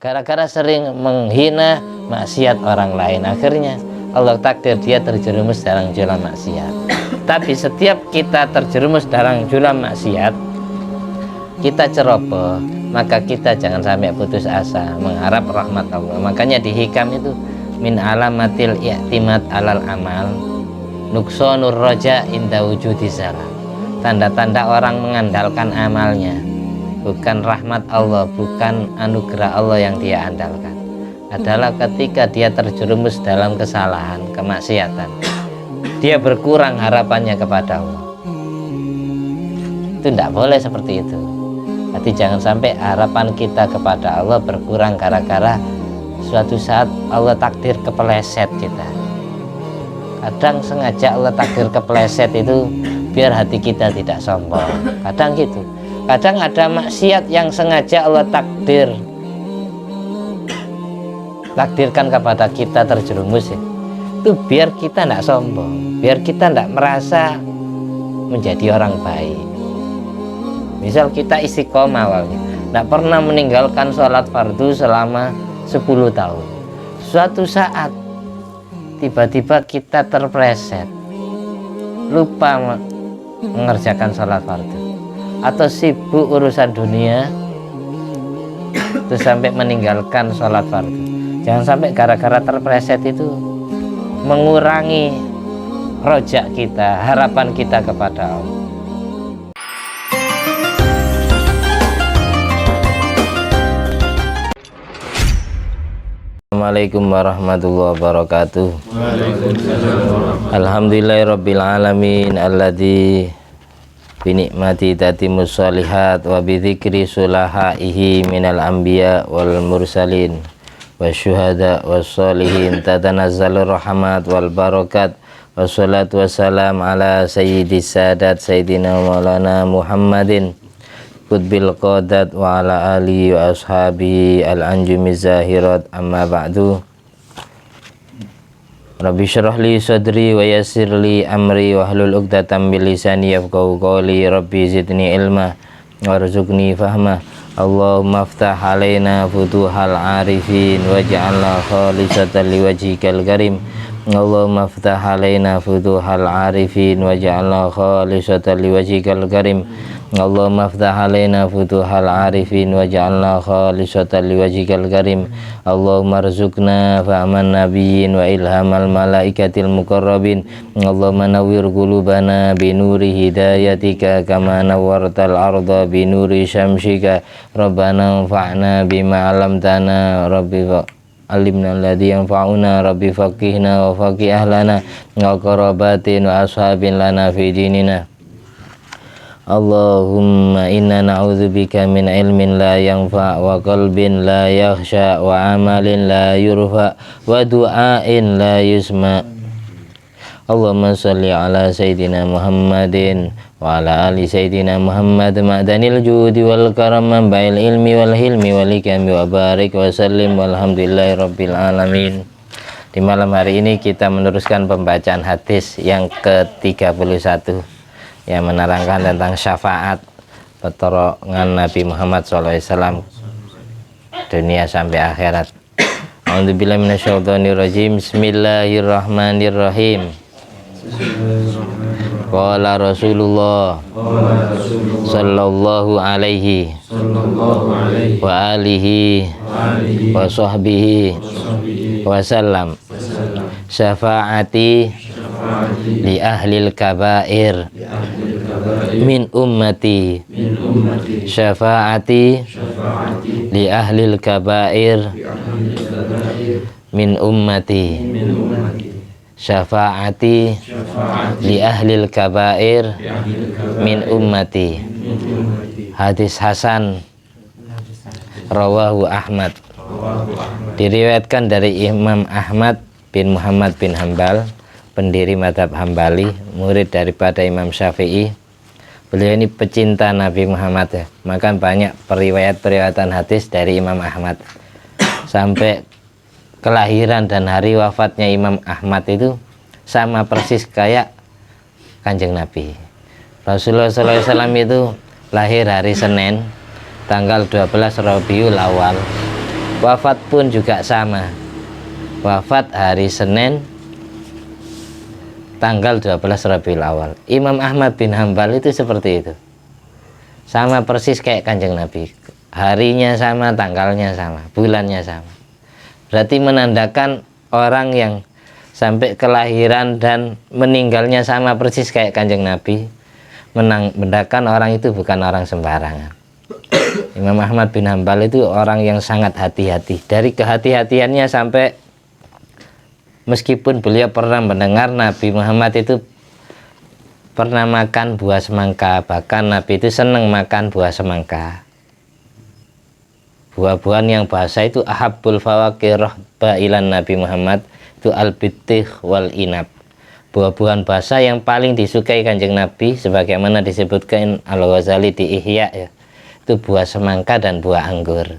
gara-gara sering menghina maksiat orang lain, akhirnya Allah takdir dia terjerumus dalam jurang maksiat. Tapi setiap kita terjerumus dalam jurang maksiat, kita ceroboh, maka kita jangan sampai putus asa mengharap rahmat Allah. Makanya di hikam itu, min alamatil i'timad alal amal nuksonur roja inda wujudi zalam. Tanda-tanda orang mengandalkan amalnya bukan rahmat Allah, bukan anugerah Allah yang dia andalkan, adalah ketika dia terjerumus dalam kesalahan, kemaksiatan, dia berkurang harapannya kepada Allah. Itu tidak boleh seperti itu. Jadi jangan sampai harapan kita kepada Allah berkurang gara-gara suatu saat Allah takdir kepeleset kita. Kadang sengaja Allah takdir kepeleset itu biar hati kita tidak sombong. Kadang gitu. Kadang ada maksiat yang sengaja Allah takdirkan kepada kita terjerumus ya. Itu biar kita tidak sombong, biar kita tidak merasa menjadi orang baik. Misal kita istiqomah awalnya, tidak pernah meninggalkan sholat fardu selama 10 tahun. Suatu saat tiba-tiba kita terpleset, lupa mengerjakan sholat fardu, atau sibuk urusan dunia, terus sampai meninggalkan sholat fardu. Jangan sampai gara-gara terpleset itu mengurangi rojak kita, harapan kita kepada Allah. Assalamualaikum warahmatullahi wabarakatuh. Alhamdulillahirabbil alamin alladzi binikmati tatimus sholihat wa bidzikri sulahaihi minal anbiya wal mursalin wasyuhada wassolihin tatanazzalur rahmat wal barakat wassalatu wassalam ala sayyidis sadat sayyidina maulana Muhammadin qutbil qadat wa ala alihi wa ashabihi al-anjumiz zahirat, amma ba'du. Rabbi syrah li sadri wa yassir li amri wa hlul 'uqdatam min lisani yafqahu qawli. Rabbi zidni ilma warzuqni fahma. Allahumma aftah alaina futuhal arifin waj'alna khalisatan liwajhikal karim. Allahumma aftah alaina futuhal arifin waj'alna khalisatan liwajhikal karim. Allahumma aftah alaina futuhal arifin waj'alna khalisatan liwajhikal karim. Allahumma arzuqna fahman nabiyyin wa ilhamal malaikatil muqarrabin. Allahumma nawwir qulubana binuri hidayatika kama nawwartal arda binuri syamsika. Rabbana anfa'na bima 'allamtana rabbi alimna alladhi yanfa'una rabbi faqihna wa faqih ahlana wa qarabatin wa ashabin lana fi dinina. Allahumma inna na'udzubika min ilmin la yanfa' wa qalbin la yakhsha wa amalin la yurfa wa du'ain la yusma. Allahumma salli ala sayyidina Muhammadin wa ala ali sayyidina Muhammad ma'danil judi wal karam manba'il ilmi wal hilmi wal hikami wa barik wa sallim walhamdulillahi rabbil alamin. Di malam hari ini kita meneruskan pembacaan hadis yang ke-31 yang menerangkan tentang syafaat pertolongan Nabi Muhammad SAW dunia sampai akhirat. A'udzubillahi minasyaitonirrajim. Bismillahirrahmanirrahim. Qala Rasulullah sallallahu alaihi wa alihi wa sahbihi wasallam, syafaati li ahlil kabair min ummati, syafaati li ahlil kabair min ummati, syafaati li ahlil kabair min ummati. Hadis hasan rawahu Ahmad, diriwayatkan dari Imam Ahmad bin Muhammad bin Hambal, pendiri madhab Hambali, murid daripada Imam Syafi'i. Beliau ini pecinta Nabi Muhammad ya, maka banyak periwayatan hadis dari Imam Ahmad. Sampai kelahiran dan hari wafatnya Imam Ahmad itu sama persis kayak Kanjeng Nabi. Rasulullah SAW itu lahir hari Senin tanggal 12 Rabiul Awal wafat pun juga sama, wafat hari Senin tanggal 12 Rabiul Awal. Imam Ahmad bin Hambal itu seperti itu, sama persis kayak Kanjeng Nabi, harinya sama, tanggalnya sama, bulannya sama. Berarti menandakan orang yang sampai kelahiran dan meninggalnya sama persis kayak Kanjeng Nabi, menandakan orang itu bukan orang sembarangan. Imam Ahmad bin Hambal itu orang yang sangat hati-hati. Dari kehati-hatiannya sampai meskipun beliau pernah mendengar Nabi Muhammad itu pernah makan buah semangka, bahkan Nabi itu senang makan buah semangka. Buah-buahan yang bahasa itu ahabbul fawakih ilan Nabi Muhammad itu al-bittih wal inab. Buah-buahan bahasa yang paling disukai Kanjeng Nabi sebagaimana disebutkan Al-Ghazali di Ihya ya, itu buah semangka dan buah anggur.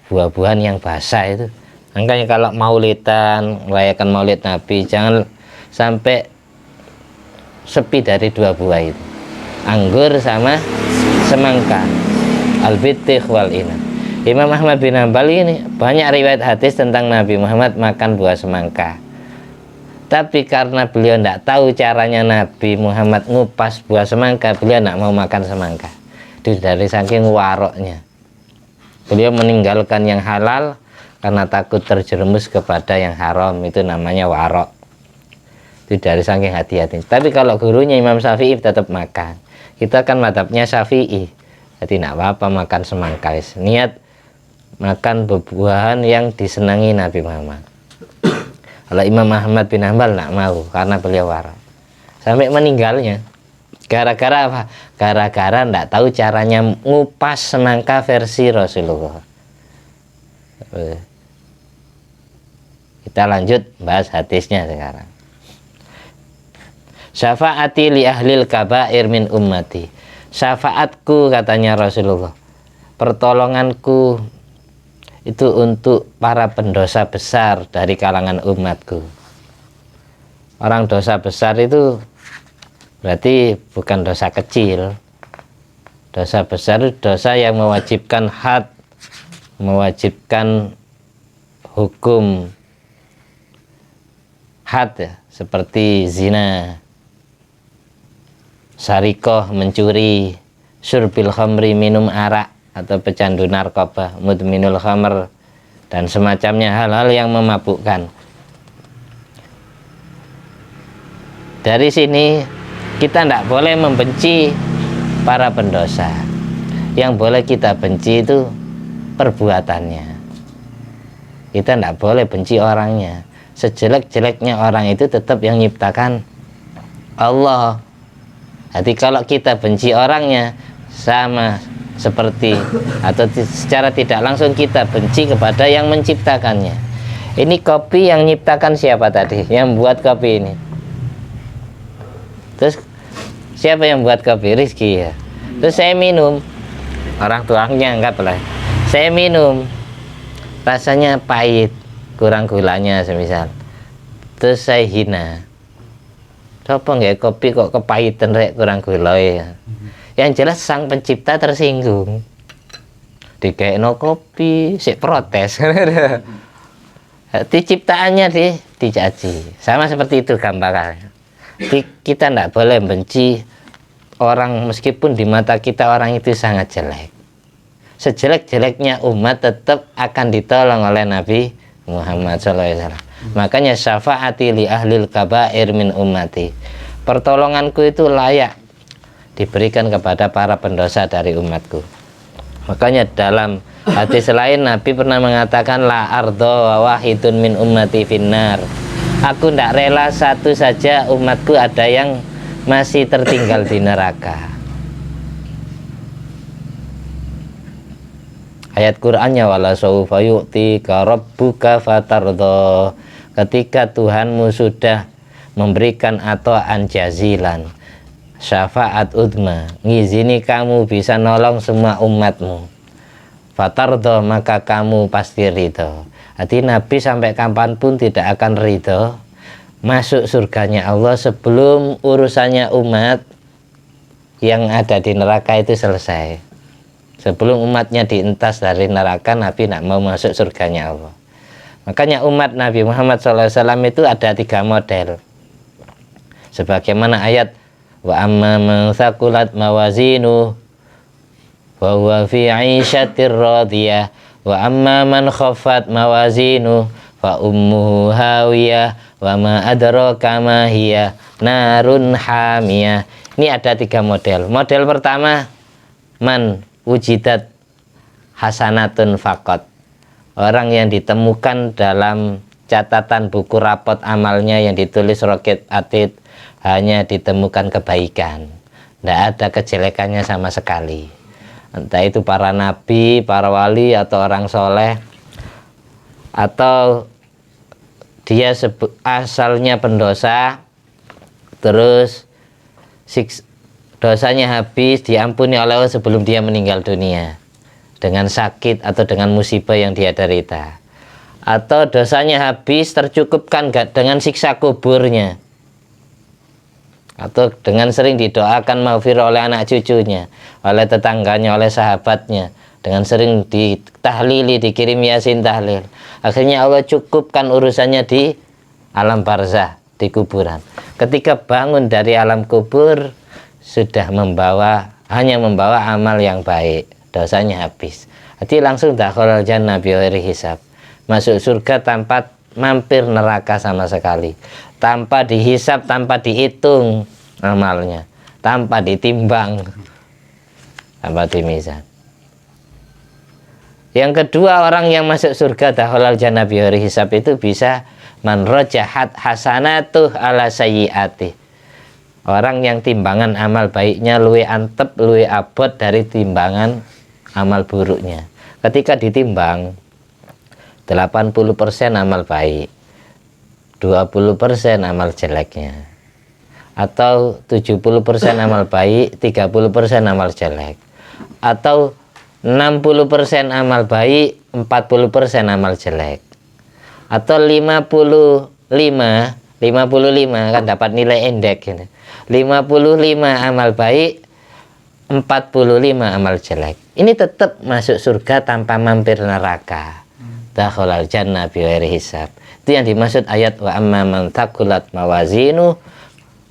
Buah-buahan yang bahasa itu. Makanya kalau maulidan, merayakan maulid Nabi, jangan sampai sepi dari dua buah itu, anggur sama semangka, al-bittih wal inab. Imam Ahmad bin Hambal ini banyak riwayat hadis tentang Nabi Muhammad makan buah semangka. Tapi karena beliau tidak tahu caranya Nabi Muhammad ngupas buah semangka, beliau tidak mau makan semangka. Itu dari saking waroknya. Beliau meninggalkan yang halal karena takut terjerumus kepada yang haram, itu namanya warok. Itu dari saking hati-hati. Tapi kalau gurunya Imam Syafi'i tetap makan. Kita kan madhabnya Syafi'i, jadi tidak apa-apa makan semangka. Niat makan buah-buahan yang disenangi Nabi Muhammad. Kalau Imam Ahmad bin Hambal tidak mau karena beliau warok sampai meninggalnya. Gara-gara apa? Gara-gara tidak tahu caranya ngupas semangka versi Rasulullah. Kita lanjut bahas hadisnya sekarang. Syafaati li ahlil kabair min ummati. Syafaatku, katanya Rasulullah, pertolonganku itu untuk para pendosa besar dari kalangan umatku. Orang dosa besar itu berarti bukan dosa kecil. Dosa besar itu dosa yang mewajibkan had, mewajibkan hukum had ya, seperti zina, sarikoh, mencuri, syurbil khamri, minum arak atau pecandu narkoba, mudminul khamr, dan semacamnya, hal-hal yang memabukkan. Dari sini kita tidak boleh membenci para pendosa. Yang boleh kita benci itu perbuatannya. Kita tidak boleh benci orangnya. Sejelek-jeleknya orang itu tetap yang nyiptakan Allah. Jadi kalau kita benci orangnya, sama seperti atau secara tidak langsung kita benci kepada yang menciptakannya. Ini kopi yang nyiptakan siapa tadi? Yang buat kopi ini. Terus siapa yang buat kopi? Rizki ya. Terus saya minum, orang tuangnya anggaplah, saya minum, rasanya pahit, kurang gulanya semisal. Terus saya hina, coba nggak kopi kok kepahitan rek, kurang gula ya. Yang jelas sang pencipta tersinggung. Dikekno kopi, si protes. Ciptaannya dicaci. Sama seperti itu gambarannya. Kita tidak boleh benci orang meskipun di mata kita orang itu sangat jelek. Sejelek-jeleknya umat tetap akan ditolong oleh Nabi Muhammad SAW. Makanya syafaati li ahlil kabair min ummati. Pertolonganku itu layak diberikan kepada para pendosa dari umatku. Makanya dalam hadis lain Nabi pernah mengatakan la ardo wa wahidun min ummati finnar. Aku tidak rela satu saja umatku ada yang masih tertinggal di neraka. Ayat Qur'annya wala sawfa yu'tika rabbuka fatardo. Ketika Tuhanmu sudah memberikan ato'an jazilan, syafaat udma, ngizini kamu bisa nolong semua umatmu, fatardo, maka kamu pasti ridho. Jadi Nabi sampai kapanpun tidak akan ridho masuk surganya Allah sebelum urusannya umat yang ada di neraka itu selesai. Sebelum umatnya dientas dari neraka, Nabi nak mau masuk surganya Allah. Makanya umat Nabi Muhammad SAW itu ada 3 model. Sebagaimana ayat wa amma man thaqulat mawazinu wa huwa fi 'ishatir radiyah wa amma man khaffat mawazinu fa ummuhu hawiyah wa ma adraka ma hiya narun hamiyah. Ini ada 3 model. Model pertama, man wujidat hasanatun faqat. Orang yang ditemukan dalam catatan buku rapot amalnya yang ditulis Roket Atid hanya ditemukan kebaikan, tidak ada kejelekannya sama sekali. Entah itu para nabi, para wali, atau orang soleh, atau dia asalnya pendosa, terus dosanya habis, diampuni oleh Allah sebelum dia meninggal dunia dengan sakit atau dengan musibah yang dia derita, atau dosanya habis tercukupkan dengan siksa kuburnya, atau dengan sering didoakan maghfirah oleh anak cucunya, oleh tetangganya, oleh sahabatnya, dengan sering ditahlili, dikirim yasin tahlil. Akhirnya Allah cukupkan urusannya di alam barzah, di kuburan. Ketika bangun dari alam kubur, sudah hanya membawa amal yang baik, dosanya habis. Jadi langsung dakhalal jannah bighairi hisab, masuk surga tanpa mampir neraka sama sekali, tanpa dihisab, tanpa dihitung amalnya, tanpa ditimbang, tanpa dimizan. Yang kedua, orang yang masuk surga dakhalal jannah bighairi hisab itu bisa man rajahat hasanatuh ala sayyiati. Orang yang timbangan amal baiknya luwe antep, luwe abot dari timbangan amal buruknya. Ketika ditimbang 80% amal baik, 20% amal jeleknya, atau 70% amal baik, 30% amal jelek, atau 60% amal baik, 40% amal jelek, atau 55 kan dapat nilai indeks ini. 55 amal baik, 45 amal jelek. Ini tetap masuk surga tanpa mampir neraka. Dakhalal jannah bighairi hisab. Itu yang dimaksud ayat wa amma man thaqulat mawazinu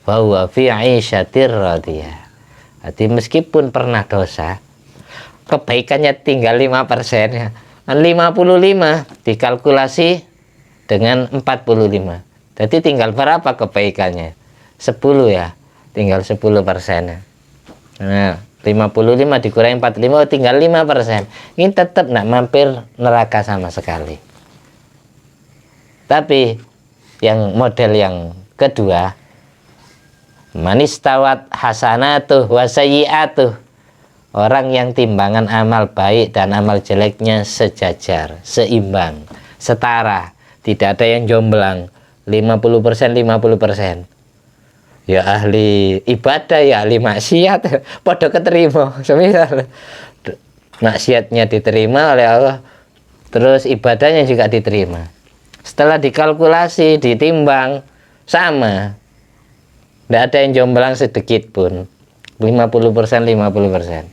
wa huwa fi 'ishatir radiyah. Jadi meskipun pernah dosa, kebaikannya tinggal 5% ya. 55 dikalkulasi dengan 45. Jadi tinggal berapa kebaikannya? 10 ya. Tinggal 10%. Nah, 55 dikurangi 45 tinggal 5%. Ini tetap tidak mampir neraka sama sekali. Tapi yang model yang kedua, manistawat hasanatuh wa sayyi'atuh. Orang yang timbangan amal baik dan amal jeleknya sejajar, seimbang, setara, tidak ada yang jomblang, 50% 50%. Ya ahli ibadah, ya ahli maksiat, pada keterima. Semisal maksiatnya diterima oleh Allah, terus ibadahnya juga diterima. Setelah dikalkulasi, ditimbang, sama. Tidak ada yang jomblang sedikit pun. 50% 50%.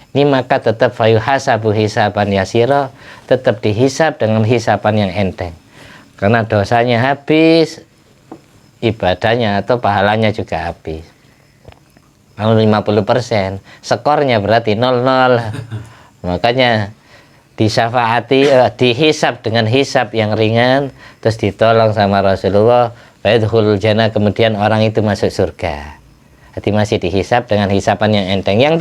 Ini maka tetap fayuhasabu hisaban yasira, tetap dihisab dengan hisaban yang enteng. Karena dosanya habis, ibadahnya atau pahalanya juga habis. Kalau 50%, skornya berarti 0-0. Makanya disyafaati, dihisab dengan hisab yang ringan, terus ditolong sama Rasulullah, fayadkhulul jannah, kemudian orang itu masuk surga. Jadi masih dihisab dengan hisaban yang enteng. Yang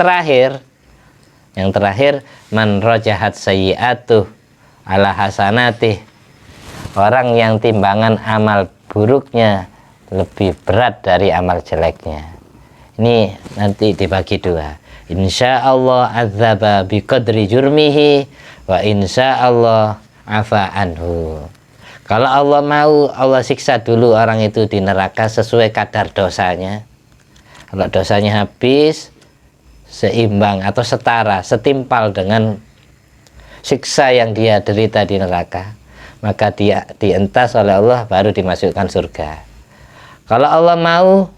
terakhir, man rajahat sayyi'atuh ala hasanatih. Orang yang timbangan amal buruknya lebih berat dari amal jeleknya. Ini nanti dibagi 2. Insya Allah adzaba biqadri jurmihi wa insya Allah afa anhu. Kalau Allah mau, Allah siksa dulu orang itu di neraka sesuai kadar dosanya. Kalau dosanya habis, seimbang atau setara, setimpal dengan siksa yang dia derita di neraka, maka dia dientas oleh Allah, baru dimasukkan surga. Kalau Allah mau,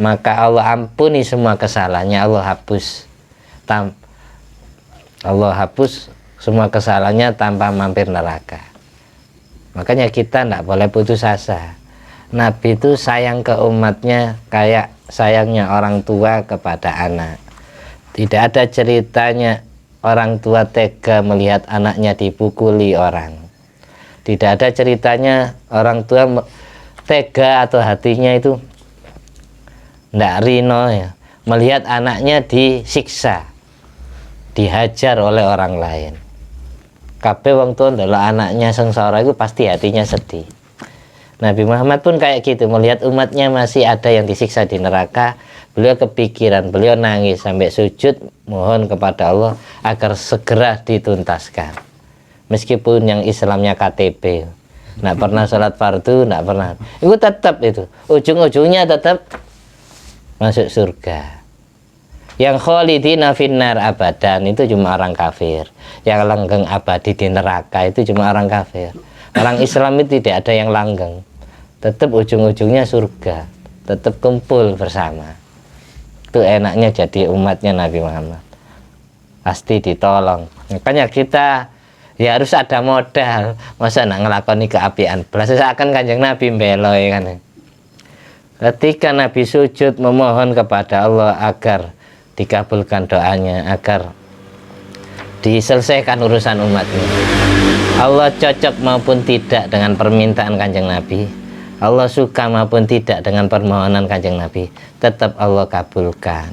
maka Allah ampuni semua kesalahannya, Allah hapus Allah hapus semua kesalahannya tanpa mampir neraka. Makanya kita tidak boleh putus asa. Nabi itu sayang ke umatnya kayak sayangnya orang tua kepada anak. Tidak ada ceritanya orang tua tega melihat anaknya dipukuli orang. Tidak ada ceritanya orang tua tega atau hatinya itu tidak rino ya, melihat anaknya disiksa, dihajar oleh orang lain. Kabeh wong tua ndelok anaknya sengsara itu pasti hatinya sedih. Nabi Muhammad pun kayak gitu, melihat umatnya masih ada yang disiksa di neraka, beliau kepikiran, beliau nangis sampai sujud mohon kepada Allah agar segera dituntaskan. Meskipun yang Islamnya KTP, nggak pernah sholat fardu, nggak pernah, itu tetap itu ujung-ujungnya tetap masuk surga. Yang khalidina finnar abadan itu cuma orang kafir, yang langgeng abadi di neraka itu cuma orang kafir. Orang Islam itu tidak ada yang langgeng, tetap ujung-ujungnya surga, tetap kumpul bersama. Itu enaknya jadi umatnya Nabi Muhammad, pasti ditolong. Makanya kita ya harus ada modal, masa nak ngelakoni keapian belas seakan Kanjeng Nabi mbelo ya kan. Ketika Nabi sujud memohon kepada Allah agar dikabulkan doanya, agar diselesaikan urusan umatnya, Allah cocok maupun tidak dengan permintaan Kanjeng Nabi, Allah suka maupun tidak dengan permohonan Kanjeng Nabi, tetap Allah kabulkan.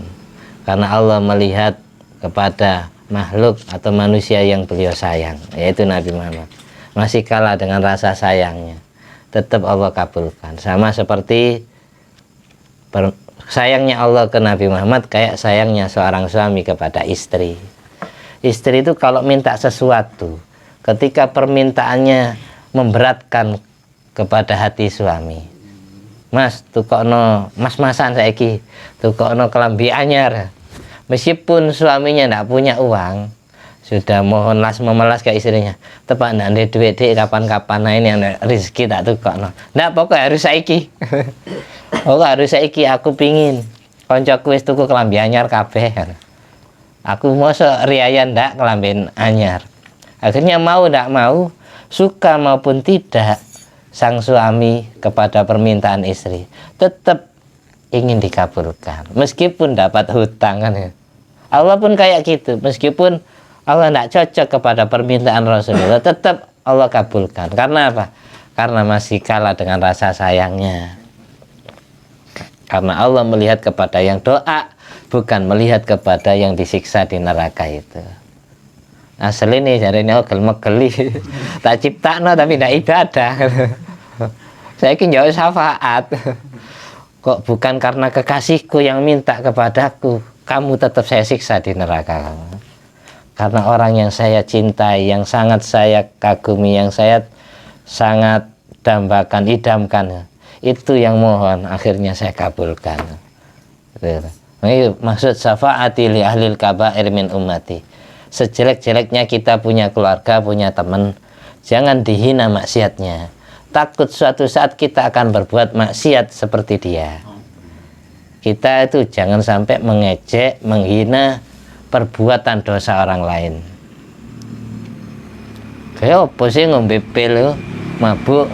Karena Allah melihat kepada makhluk atau manusia yang beliau sayang, yaitu Nabi Muhammad, masih kalah dengan rasa sayangnya, tetap Allah kabulkan. Sama seperti sayangnya Allah ke Nabi Muhammad kayak sayangnya seorang suami kepada istri. Istri itu kalau minta sesuatu, ketika permintaannya memberatkan kepada hati suami, mas tukokno mas-masan saiki, tukokno kelambi anyar, meskipun suaminya tidak punya uang, sudah mohon las memelas ke istrinya, tepak ndak duit kapan-kapan, nah ini rezeki tak tukokno, ndak pokoknya harus saiki. Oh harus saiki, aku pingin koncoku wis tuku kelambi anyar kabeh, aku mosok riaya ndak kelambi anyar. Akhirnya mau ndak mau, suka maupun tidak, sang suami kepada permintaan istri tetap ingin dikabulkan meskipun dapat hutang kan ya. Allah pun kayak gitu, meskipun Allah tidak cocok kepada permintaan Rasulullah, tetap Allah kabulkan. Karena apa? Karena masih kalah dengan rasa sayangnya. Karena Allah melihat kepada yang doa, bukan melihat kepada yang disiksa di neraka itu. Asli nih jadi ini ogel-megeli, tak ciptakno tapi tidak ibadah. Saya ingin jauh syafaat. Kok bukan karena kekasihku yang minta kepadaku, kamu tetap saya siksa di neraka kamu. Karena orang yang saya cintai, yang sangat saya kagumi, yang saya sangat dambakan, idamkan, itu yang mohon, akhirnya saya kabulkan. Ini maksud syafaati li ahlil kabair min ummati. Sejelek-jeleknya kita punya keluarga, punya teman, jangan dihina maksiatnya. Takut suatu saat kita akan berbuat maksiat seperti dia. Kita itu jangan sampai mengejek, menghina perbuatan dosa orang lain. Kayak apa sih ngombe pil, mabuk?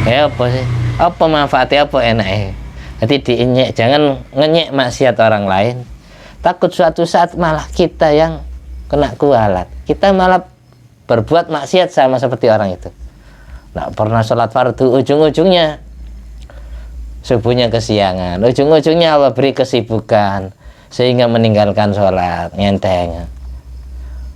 Kayak apa sih? Apa manfaatnya, apa enaknya? Jadi diinyek, jangan ngenyek maksiat orang lain. Takut suatu saat malah kita yang kena kualat, kita malah berbuat maksiat sama seperti orang itu. Nggak pernah sholat fardu, ujung-ujungnya subuhnya kesiangan, ujung-ujungnya Allah beri kesibukan sehingga meninggalkan sholat, ngenteng.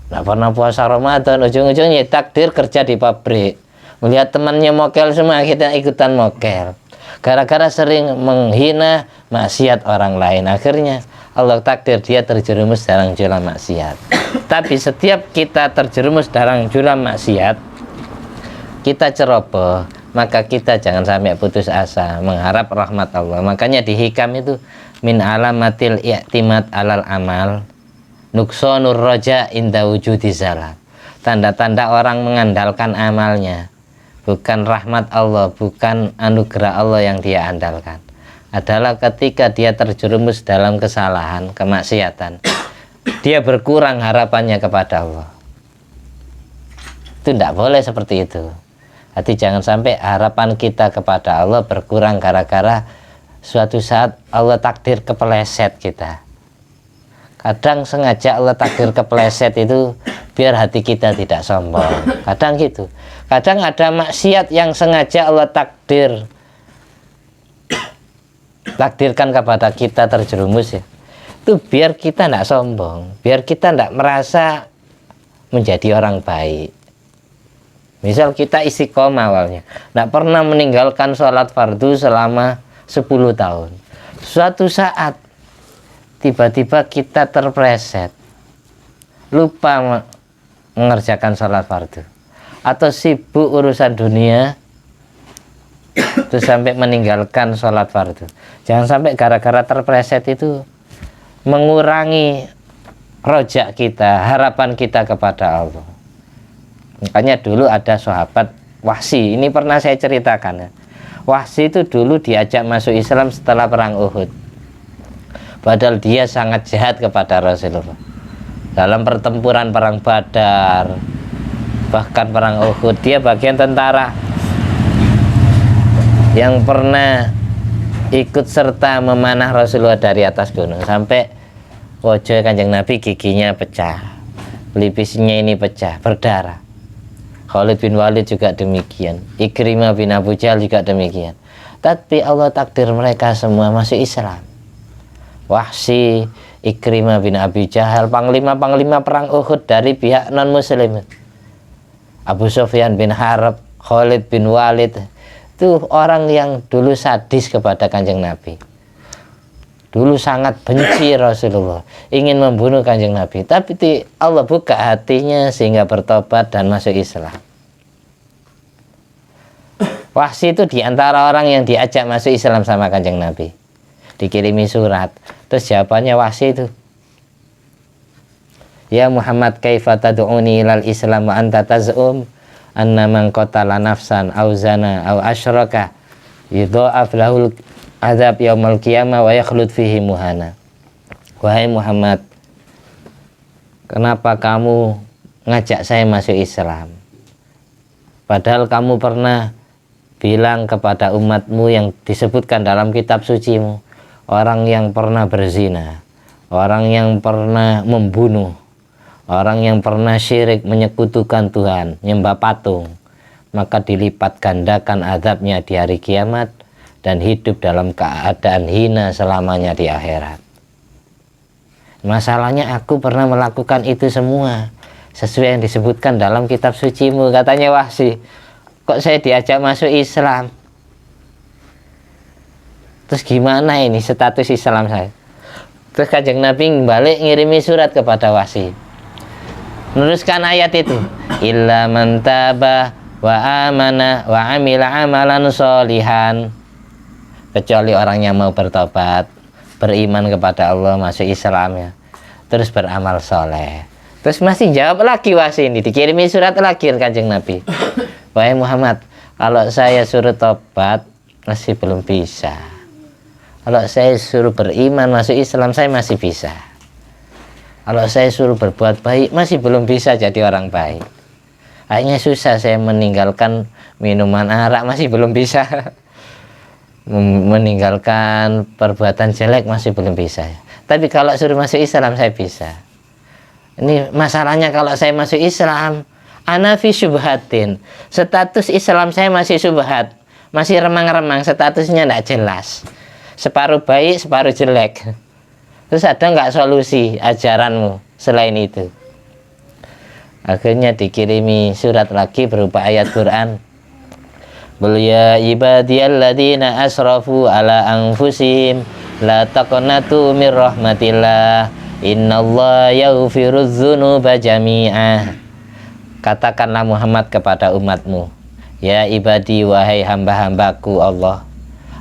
Nggak pernah puasa Ramadan, ujung-ujungnya takdir kerja di pabrik, melihat temannya mokel semua, kita ikutan mokel. Gara-gara sering menghina maksiat orang lain, akhirnya Allah takdir dia terjerumus dalam jurang maksiat. Tapi setiap kita terjerumus dalam jurang maksiat, kita ceroboh, maka kita jangan sampai putus asa mengharap rahmat Allah. Makanya di hikam itu min alamatil i'timad alal amal nuksonur roja inda wujudi zalal. Tanda-tanda orang mengandalkan amalnya, bukan rahmat Allah, bukan anugerah Allah yang dia andalkan, adalah ketika dia terjerumus dalam kesalahan, kemaksiatan, dia berkurang harapannya kepada Allah. Itu tidak boleh seperti itu. Jadi jangan sampai harapan kita kepada Allah berkurang gara-gara suatu saat Allah takdir kepeleset kita. Kadang sengaja Allah takdir kepeleset itu biar hati kita tidak sombong. Kadang gitu. Kadang ada maksiat yang sengaja Allah takdirkan kepada kita terjerumus ya. Itu biar kita tidak sombong, biar kita tidak merasa menjadi orang baik. Misal kita istiqomah awalnya, tidak pernah meninggalkan sholat fardu selama 10 tahun. Suatu saat tiba-tiba kita terpleset, lupa mengerjakan sholat fardu, atau sibuk urusan dunia, itu sampai meninggalkan sholat fardu. Jangan sampai gara-gara terpleset itu mengurangi rojak kita, harapan kita kepada Allah. Makanya dulu ada sahabat Wahsy, ini pernah saya ceritakan ya. Wahsy itu dulu diajak masuk Islam setelah perang Uhud. Padahal dia sangat jahat kepada Rasulullah. Dalam pertempuran perang Badar, bahkan perang Uhud, dia bagian tentara yang pernah ikut serta memanah Rasulullah dari atas gunung sampai wajah Kanjeng Nabi giginya pecah, pelipisnya ini pecah, berdarah. Khalid bin Walid juga demikian, Ikrimah bin Abu Jahal juga demikian. Tapi Allah takdir mereka semua masuk Islam. Wahsy, Ikrimah bin Abi Jahal, panglima-panglima perang Uhud dari pihak non-muslim. Abu Sufyan bin Harb, Khalid bin Walid, itu orang yang dulu sadis kepada Kanjeng Nabi. Dulu sangat benci Rasulullah, ingin membunuh Kanjeng Nabi. Tapi Allah buka hatinya sehingga bertobat dan masuk Islam. Wahsy itu diantara orang yang diajak masuk Islam sama Kanjeng Nabi. Dikirimi surat, terus jawabannya Wahsy itu, ya Muhammad, kaifa tad'uni ilal Islam wa anta taz'um anna man qatala nafsan aw zana aw asyraka yudha'af lahul azab yaumul qiyamah wa yakhlud fihi muhana. Wahai Muhammad, kenapa kamu ngajak saya masuk Islam? Padahal kamu pernah bilang kepada umatmu yang disebutkan dalam kitab sucimu, orang yang pernah berzina, orang yang pernah membunuh, orang yang pernah syirik, menyekutukan Tuhan, nyembah patung, maka dilipat gandakan azabnya di hari kiamat dan hidup dalam keadaan hina selamanya di akhirat. Masalahnya aku pernah melakukan itu semua sesuai yang disebutkan dalam kitab sucimu, katanya Wahsy. Kok saya diajak masuk Islam? Terus gimana ini status Islam saya? Terus Kanjeng Nabi balik ngirimi surat kepada Wahsy, meneruskan ayat itu, illa man taba wa amana wa amila amalan sholihan, kecuali orang yang mau bertobat, beriman kepada Allah, masuk Islam ya, terus beramal soleh. Terus masih jawab lagi Wahsy ini, dikirimi surat lagi Kanjeng Nabi, wahai Muhammad, kalau saya suruh tobat masih belum bisa, kalau saya suruh beriman masuk Islam saya masih bisa, kalau saya suruh berbuat baik masih belum bisa jadi orang baik. Akhirnya susah saya meninggalkan minuman arak, masih belum bisa. Meninggalkan perbuatan jelek masih belum bisa. Tapi kalau suruh masuk Islam saya bisa. Ini masalahnya, kalau saya masuk Islam, ana fi syubhatin, status Islam saya masih syubhat, masih remang-remang, statusnya tidak jelas, separuh baik separuh jelek. Terus ada nggak solusi ajaranmu selain itu? Akhirnya dikirimi surat lagi berupa ayat Quran, qul ya ibadiyalladzina asrafu ala anfusihim la taqnatu mir rahmatillah innallaha yaghfirudz dzunuba jami'ah. Katakanlah Muhammad kepada umatmu, ya ibadi, wahai hamba-hambaku Allah,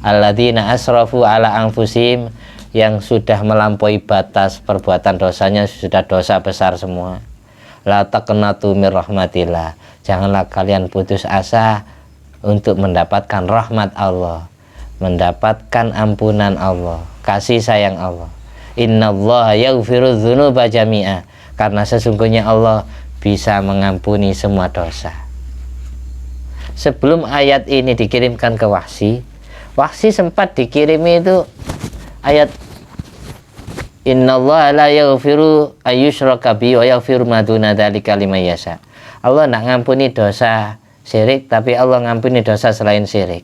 alladzina asrafu ala anfusihim, yang sudah melampaui batas perbuatan dosanya, sudah dosa besar semua. La taqnatu mir rahmatillah, janganlah kalian putus asa untuk mendapatkan rahmat Allah, mendapatkan ampunan Allah, kasih sayang Allah. Innallaha yaghfiru dzunuba jami'a, karena sesungguhnya Allah bisa mengampuni semua dosa. Sebelum ayat ini dikirimkan ke Wahsy sempat dikirimi itu ayat Innallaha la yaghfiru ayyushraka bihi wa yaghfiru ma duna dzalika liman yasha. Allah tidak ngampuni dosa syirik, tapi Allah ngampuni dosa selain syirik.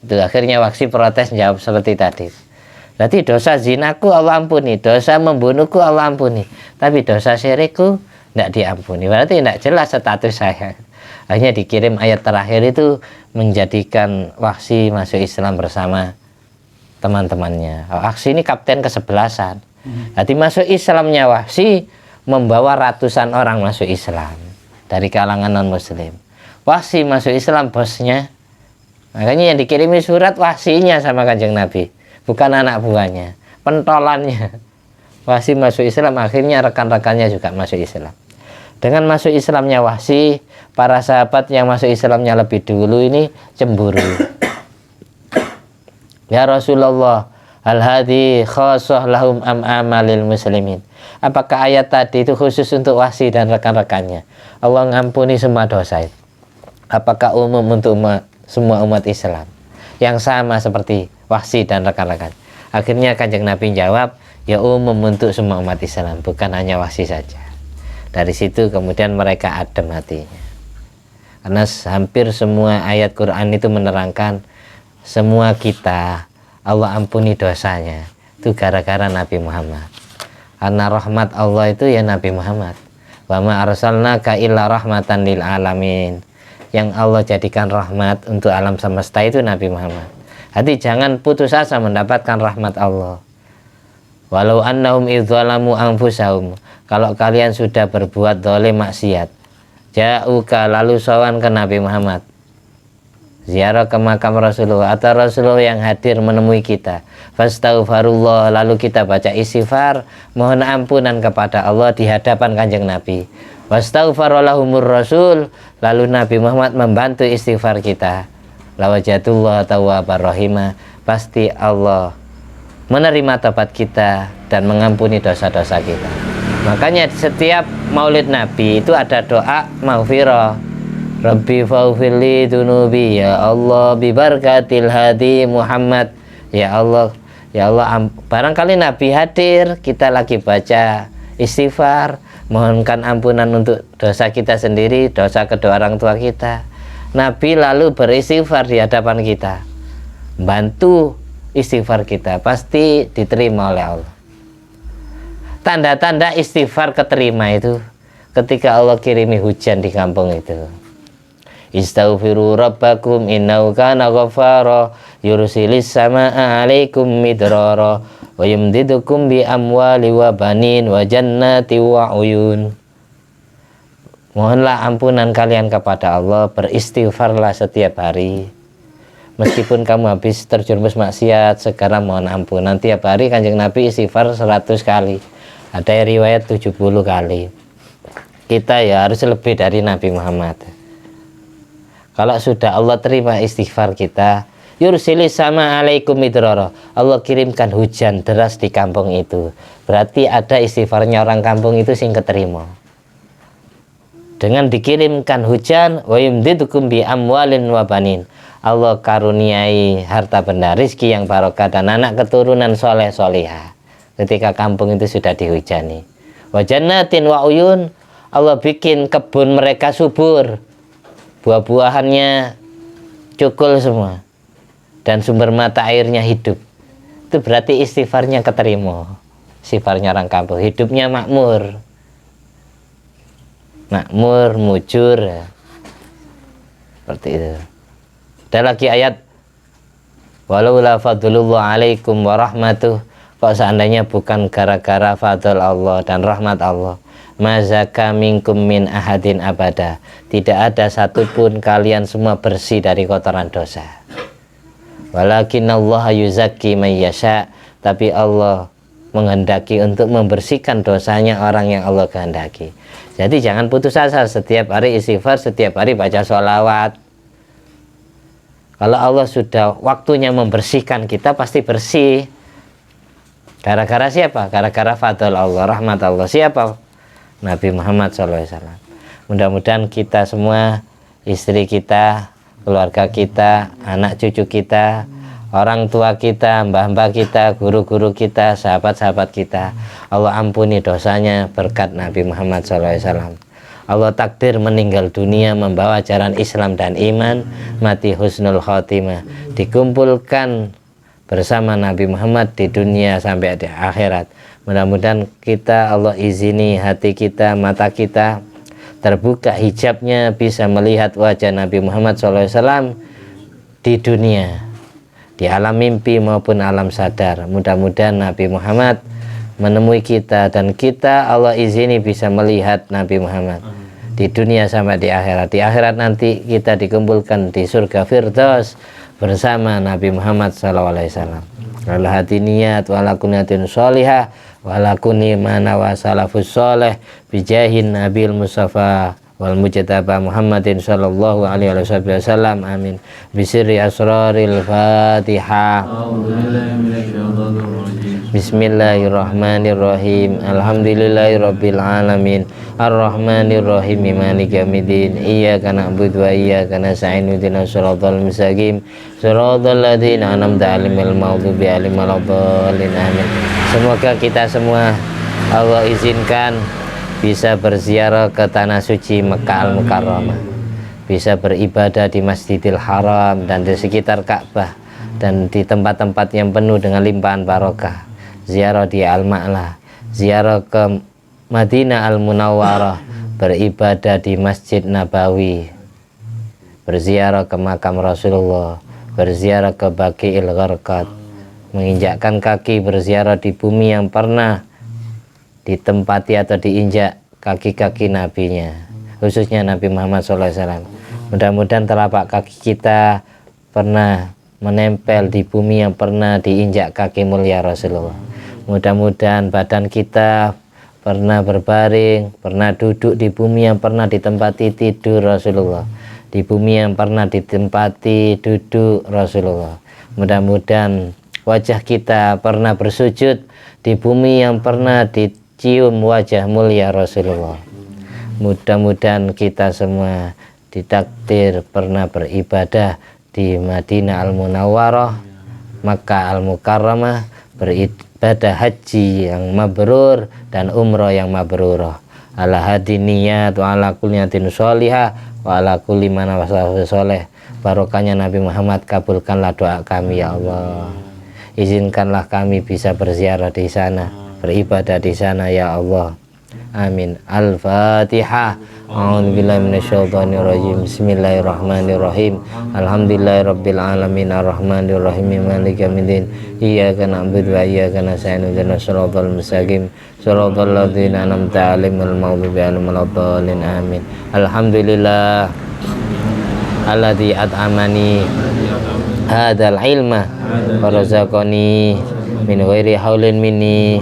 Itu akhirnya Wahsy protes jawab seperti tadi. Berarti dosa zinaku Allah ampuni, dosa membunuhku Allah ampuni, tapi dosa syirikku tidak diampuni. Berarti tidak jelas status saya. Akhirnya dikirim ayat terakhir itu menjadikan Wahsy masuk Islam bersama teman-temannya. Wahsy ini kapten ke-11. Jadi masuk Islamnya Wahsy membawa ratusan orang masuk Islam dari kalangan non-muslim. Wahsy masuk Islam bosnya. Makanya yang dikirimi surat Wahsy-nya sama Kanjeng Nabi, bukan anak buahnya, pentolannya. Wahsy masuk Islam, akhirnya rekan-rekannya juga masuk Islam. Dengan masuk Islamnya Wahsy, para sahabat yang masuk Islamnya lebih dulu ini cemburu. Ya Rasulullah, hal hadhi khassah lahum am amalil muslimin. Apakah ayat tadi itu khusus untuk Wahsy dan rekan-rekannya? Allah ngampuni semua dosa itu. Apakah umum untuk semua umat Islam yang sama seperti Wahsy dan rekan-rekan? Akhirnya Kanjeng Nabi jawab, ya umum untuk semua umat Islam, bukan hanya Wahsy saja. Dari situ kemudian mereka adem hatinya, karena hampir semua ayat Quran itu menerangkan semua kita Allah ampuni dosanya itu gara-gara Nabi Muhammad. Karena rahmat Allah itu ya Nabi Muhammad. Wa ma arsalnaka illa rahmatan lil alamin. Yang Allah jadikan rahmat untuk alam semesta itu Nabi Muhammad. Jadi jangan putus asa mendapatkan rahmat Allah. Walau annahum idzalamu anfusahum, kalau kalian sudah berbuat zalim maksiat, ja'uka lalu sowan ke Nabi Muhammad, ziarah ke makam Rasulullah atau Rasulullah yang hadir menemui kita, fastaghfirullah, lalu kita baca istighfar mohon ampunan kepada Allah di hadapan Kanjeng Nabi, wastaghfaralahumur Rasul, lalu Nabi Muhammad membantu istighfar kita, lawajatullah tawwabar rahimah, pasti Allah menerima tobat kita dan mengampuni dosa-dosa kita. Makanya setiap maulid Nabi itu ada doa maghfirah, Rabbi faghfirli dunubi, ya Allah bibarakatil hadi Muhammad, ya Allah barangkali Nabi hadir, kita lagi baca istighfar, mohonkan ampunan untuk dosa kita sendiri, dosa kedua orang tua kita. Nabi lalu beristighfar di hadapan kita, bantu istighfar kita, pasti diterima oleh Allah. Tanda-tanda istighfar keterima itu ketika Allah kirimi hujan di kampung itu. Istaghfiru rabbakum innahu kana ghaffara yursilis samaa 'alaikum midrara wa yumdidukum bi amwali wa banin wa jannati wa uyun. Mohonlah ampunan kalian kepada Allah, beristighfarlah setiap hari. Meskipun kamu habis terjerumus maksiat, sekarang mohon ampunan. Tiap hari Kanjeng Nabi istighfar 100 kali. Ada riwayat 70 kali. Kita ya harus lebih dari Nabi Muhammad. Kalau sudah Allah terima istighfar kita, yursilis sama alaikum midrara, Allah kirimkan hujan deras di kampung itu. Berarti ada istighfarnya orang kampung itu sing keterima. Dengan dikirimkan hujan, wa yumdidukum bi amwalin wa banin, Allah karuniai harta benda, rizki yang barokah dan anak keturunan soleh solihah. Ketika kampung itu sudah dihujani, wa jannatin wa uyun, Allah bikin kebun mereka subur, buah-buahannya cukul semua, dan sumber mata airnya hidup. Itu berarti istighfarnya keterima. Istighfarnya orang kampung, hidupnya makmur, mujur, seperti itu. Ada lagi ayat, walau la fadlullah alaikum wa rahmatuh, kok seandainya bukan gara-gara fadl Allah dan rahmat Allah, mazaka minkum min ahadin abada, tidak ada satupun kalian semua bersih dari kotoran dosa. Walakinallaha yuzakki man yasha, tapi Allah menghendaki untuk membersihkan dosanya orang yang Allah kehendaki. Jadi jangan putus asa, setiap hari istighfar, setiap hari baca sholawat. Kalau Allah sudah waktunya membersihkan kita, pasti bersih. Gara-gara siapa? Gara-gara fadl Allah, rahmat Allah. Siapa? Nabi Muhammad SAW. Mudah-mudahan kita semua, istri kita, keluarga kita, anak cucu kita, orang tua kita, mbah-mbah kita, guru-guru kita, sahabat-sahabat kita, Allah ampuni dosanya berkat Nabi Muhammad SAW. Allah takdir meninggal dunia membawa ajaran Islam dan iman, mati husnul khotimah, dikumpulkan bersama Nabi Muhammad di dunia sampai di akhirat. Mudah-mudahan kita, Allah izini hati kita, mata kita terbuka hijabnya, bisa melihat wajah Nabi Muhammad SAW di dunia, di alam mimpi maupun alam sadar. Mudah-mudahan Nabi Muhammad menemui kita, dan kita Allah izini bisa melihat Nabi Muhammad di dunia sampai di akhirat. Di akhirat nanti kita dikumpulkan di surga Firdaus bersama Nabi Muhammad SAW. Ala hati niat wa ala kuniyatin sholihah wa ala kuni mana wa salafus sholih bijahin nabil mustafa wal mujtaba Muhammadin sallallahu alaihi wasallam. Amin. Bisirri asraril Fatihah. Bismillahirrahmanirrahim. Alhamdulillahirabbil alamin. Arrahmanirrahim. Maliki yaumiddin. Iyyaka na'budu wa iyyaka nasta'in. Ihdinas siratal mustaqim. Siratal ladzina an'amta 'alaihim ghairil maghdubi 'alaihim waladdallin. Amin. Semoga kita semua Allah izinkan bisa berziarah ke tanah suci Mekah Al-Mukarramah, bisa beribadah di Masjidil Haram dan di sekitar Ka'bah, dan di tempat-tempat yang penuh dengan limpahan barokah. Ziarah di Al-Ma'la, ziarah ke Madinah Al-Munawwarah, beribadah di Masjid Nabawi, berziarah ke makam Rasulullah, berziarah ke Baqi'il Gharqad, menginjakkan kaki berziarah di bumi yang pernah ditempati atau diinjak kaki-kaki nabinya, khususnya Nabi Muhammad SAW. Mudah-mudahan telapak kaki kita pernah menempel di bumi yang pernah diinjak kaki mulia Rasulullah. Mudah-mudahan badan kita pernah berbaring, pernah duduk di bumi yang pernah ditempati tidur Rasulullah, di bumi yang pernah ditempati duduk Rasulullah. Mudah-mudahan wajah kita pernah bersujud di bumi yang pernah dicium wajah mulia Rasulullah. Mudah-mudahan kita semua ditakdir pernah beribadah di Madinah Al-Munawwarah, Makkah Al-Mukarramah, beribadah haji yang mabrur dan umroh yang mabrurah. Ala hadi niyat wa ala kulli niyatin sholihah wa ala kulli man wasafa sholih. Barokahnya Nabi Muhammad, kabulkanlah doa kami ya Allah. Izinkanlah kami bisa berziarah di sana, beribadah di sana ya Allah. Amin. Al-Fatihah. A'udzubillahi minasyaitonirrajim. Bismillahirrahmanirrahim. Alhamdulillahirabbil alamin arrahmanirrahim maliki yaumiddin. Iyyaka na'budu wa iyyaka nasta'in. Ihdinas siratal mustaqim. Siratal ladzina an'amta 'alaihim ghairil maghdubi 'alaihim waladdallin. Amin. Alhamdulillah alladzi at'amani hadzal ilma wa razaqani min ghairi haulin minni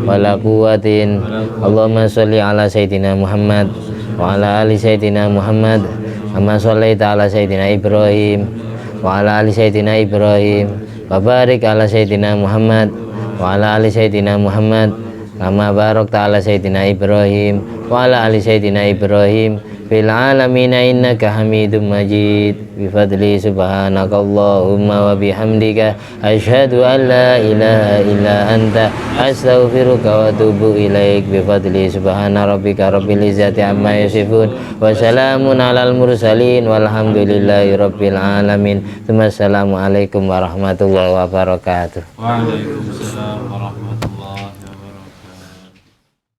wala quwwatin. Allahumma sholli ala sayyidina Muhammad wa ala ali sayyidina Muhammad kama shallaita ala sayyidina Ibrahim wa ala ali sayyidina Ibrahim wa barik ala sayyidina Muhammad wa ala ali sayyidina Muhammad kama barakta ala sayyidina Ibrahim wa ala ali sayyidina Ibrahim fil alamin innaka hamidum majid. Bifadli subhanakallahumma wa bihamdika asyhadu an la ilaha illa anta astaghfiruka wa atubu ilaik. Bifadli subhana rabbika rabbil izzati amma yasifun wa salamun alal mursalin walhamdulillahi rabbil alamin. Assalamualaikum warahmatullahi wabarakatuh. Waalaikumsalam.